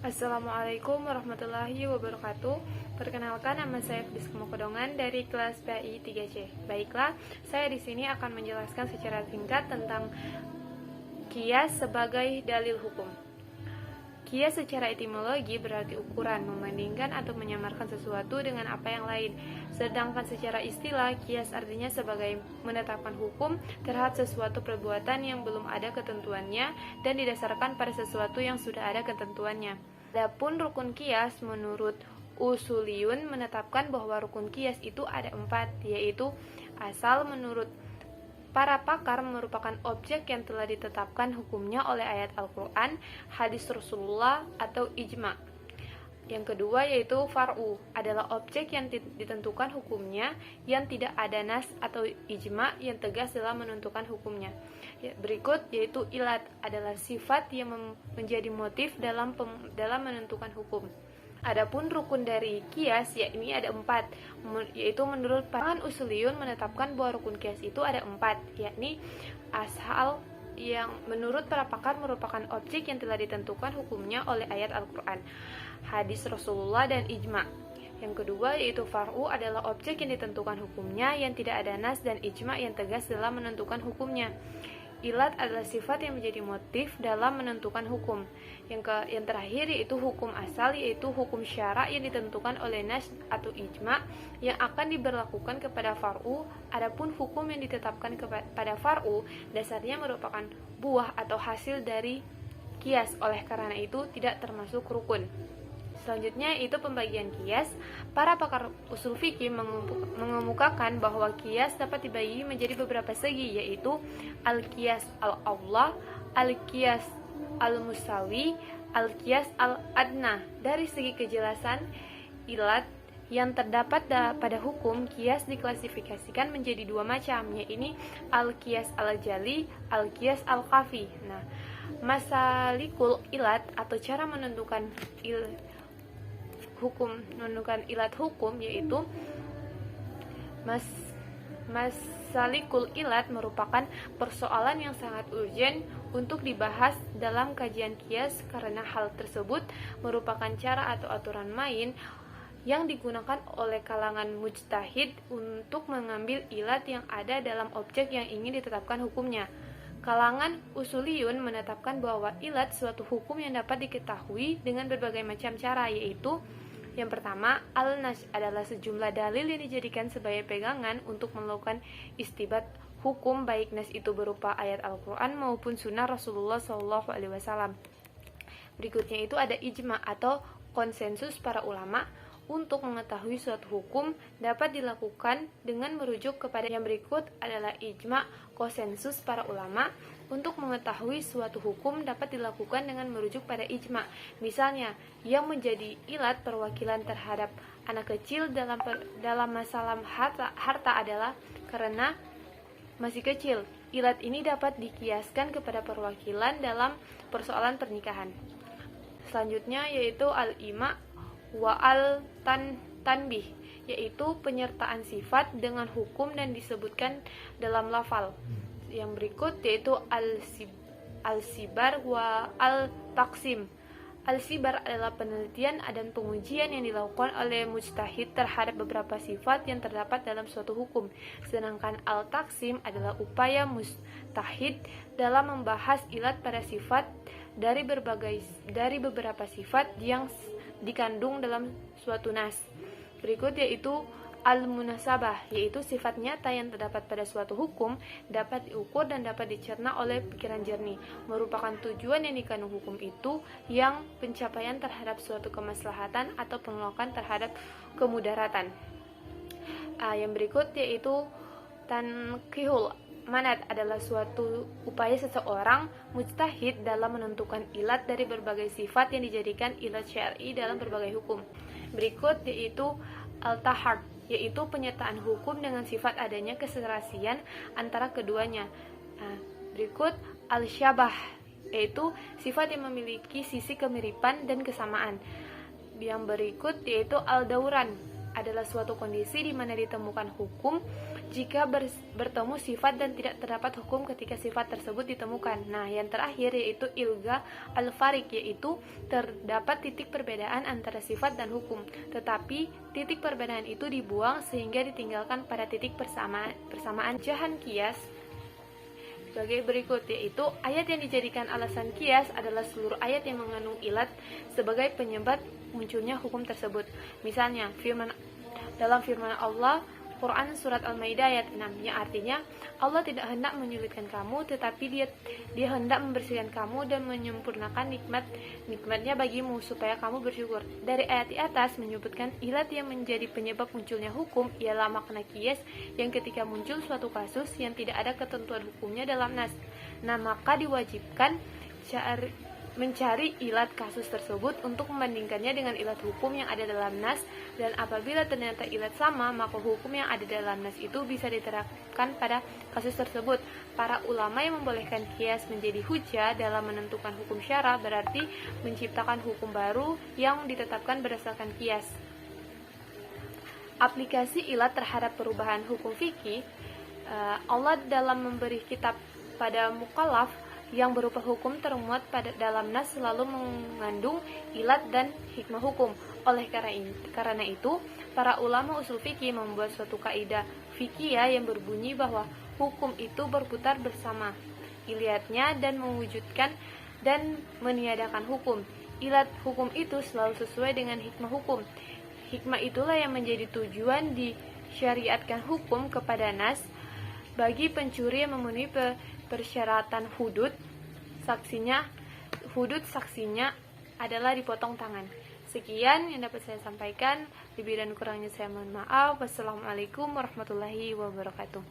Assalamualaikum warahmatullahi wabarakatuh. Perkenalkan, nama saya Fidis Kemokodongan dari kelas PAI 3C. Baiklah, saya di sini akan menjelaskan secara singkat tentang kias sebagai dalil hukum. Kias secara etimologi berarti ukuran, membandingkan atau menyamarkan sesuatu dengan apa yang lain. Sedangkan secara istilah, kias artinya sebagai menetapkan hukum terhadap sesuatu perbuatan yang belum ada ketentuannya dan didasarkan pada sesuatu yang sudah ada ketentuannya. Adapun rukun kias menurut usuliyun menetapkan bahwa rukun kias itu ada 4, yaitu asal menurut para pakar merupakan objek yang telah ditetapkan hukumnya oleh ayat Al-Quran, hadis Rasulullah, atau ijma. Yang kedua yaitu far'u, adalah objek yang ditentukan hukumnya yang tidak ada nas atau ijma yang tegas dalam menentukan hukumnya. Berikut yaitu ilat, adalah sifat yang menjadi motif dalam menentukan hukum. Adapun rukun dari kias, yakni ada 4, yaitu menurut para usuliyun menetapkan bahwa rukun kias itu ada 4, yakni asal yang menurut para pakar merupakan objek yang telah ditentukan hukumnya oleh ayat Al-Quran, hadis Rasulullah, dan ijma. Yang kedua yaitu far'u, adalah objek yang ditentukan hukumnya yang tidak ada nas dan ijma yang tegas dalam menentukan hukumnya. Ilat adalah sifat yang menjadi motif dalam menentukan hukum. Yang terakhir yaitu hukum asal, yaitu hukum syara yang ditentukan oleh nas atau ijma yang akan diberlakukan kepada far'u. Adapun hukum yang ditetapkan kepada far'u dasarnya merupakan buah atau hasil dari kias, oleh karena itu tidak termasuk rukun. Selanjutnya itu pembagian kias. Para pakar usul fikih mengemukakan bahwa kias dapat dibagi menjadi beberapa segi, yaitu al-qiyas al-awla, al-qiyas al-musawi, al-qiyas al-adna. Dari segi kejelasan ilat yang terdapat pada hukum, kias diklasifikasikan menjadi 2 macam, yaitu al-qiyas al-jali, al-qiyas al-khafi. Nah, masalikul ilat atau cara menentukan ilat hukum yaitu masalikul ilat merupakan persoalan yang sangat urgen untuk dibahas dalam kajian kias karena hal tersebut merupakan cara atau aturan main yang digunakan oleh kalangan mujtahid untuk mengambil ilat yang ada dalam objek yang ingin ditetapkan hukumnya. Kalangan usuliyun menetapkan bahwa ilat suatu hukum yang dapat diketahui dengan berbagai macam cara, yaitu yang pertama, al-nas adalah sejumlah dalil yang dijadikan sebagai pegangan untuk melakukan istibat hukum, baik nas itu berupa ayat Al-Quran maupun sunnah Rasulullah SAW. Berikutnya itu ada ijma atau konsensus para ulama untuk mengetahui suatu hukum dapat dilakukan dengan merujuk kepada yang berikut adalah ijma, konsensus para ulama untuk mengetahui suatu hukum dapat dilakukan dengan merujuk pada ijma. Misalnya, yang menjadi ilat perwakilan terhadap anak kecil dalam masalah harta adalah karena masih kecil. Ilat ini dapat dikiaskan kepada perwakilan dalam persoalan pernikahan. Selanjutnya yaitu al-ima wa al-tanbih, yaitu penyertaan sifat dengan hukum dan disebutkan dalam lafal. Yang berikut yaitu al-sibar wa al-taksim. Al-sibar adalah penelitian dan pengujian yang dilakukan oleh mujtahid terhadap beberapa sifat yang terdapat dalam suatu hukum. Sedangkan al-taksim adalah upaya mujtahid dalam membahas ilat pada sifat dari beberapa sifat yang dikandung dalam suatu nas. Berikut yaitu al-munasabah, yaitu sifat nyata yang terdapat pada suatu hukum dapat diukur dan dapat dicerna oleh pikiran jernih, merupakan tujuan yang dikandung hukum itu yang pencapaian terhadap suatu kemaslahatan atau penolakan terhadap kemudaratan. Yang berikut yaitu tankihul manat, adalah suatu upaya seseorang mujtahid dalam menentukan ilat dari berbagai sifat yang dijadikan ilat syar'i dalam berbagai hukum. Berikut yaitu al-tahard, yaitu penyertaan hukum dengan sifat adanya keserasian antara keduanya. Berikut al-syabah, yaitu sifat yang memiliki sisi kemiripan dan kesamaan. Yang berikut yaitu al-dauran, adalah suatu kondisi di mana ditemukan hukum jika bertemu sifat dan tidak terdapat hukum ketika sifat tersebut ditemukan. Nah, yang terakhir yaitu ilga al-farik, yaitu terdapat titik perbedaan antara sifat dan hukum, tetapi titik perbedaan itu dibuang sehingga ditinggalkan pada titik persamaan. Jahan kias sebagai berikut, yaitu ayat yang dijadikan alasan kias adalah seluruh ayat yang mengandung ilat sebagai penyebab munculnya hukum tersebut. Misalnya, dalam firman Allah Quran Surat Al-Maidah ayat 6, yang artinya Allah tidak hendak menyulitkan kamu, tetapi dia hendak membersihkan kamu dan menyempurnakan nikmatnya bagimu supaya kamu bersyukur. Dari ayat di atas menyebutkan ilat yang menjadi penyebab munculnya hukum ialah makna kias yang ketika muncul suatu kasus yang tidak ada ketentuan hukumnya dalam nas. Nah, maka diwajibkan mencari ilat kasus tersebut untuk membandingkannya dengan ilat hukum yang ada dalam nas, dan apabila ternyata ilat sama, maka hukum yang ada dalam nas itu bisa diterapkan pada kasus tersebut. Para ulama yang membolehkan kias menjadi hujjah dalam menentukan hukum syara berarti menciptakan hukum baru yang ditetapkan berdasarkan kias. Aplikasi ilat terhadap perubahan hukum fikih. Allah dalam memberi kitab pada mukallaf yang berupa hukum termuat dalam nas selalu mengandung ilat dan hikmah hukum. Oleh karena itu, para ulama usul fikih membuat suatu kaidah fikih yang berbunyi bahwa hukum itu berputar bersama ilatnya dan mewujudkan dan meniadakan hukum. Ilat hukum itu selalu sesuai dengan hikmah hukum. Hikmah itulah yang menjadi tujuan disyariatkan hukum kepada nas. Bagi pencuri yang memenuhi persyaratan hudud saksinya adalah dipotong tangan. Sekian yang dapat saya sampaikan. Lebih dan kurangnya saya mohon maaf. Wassalamualaikum warahmatullahi wabarakatuh.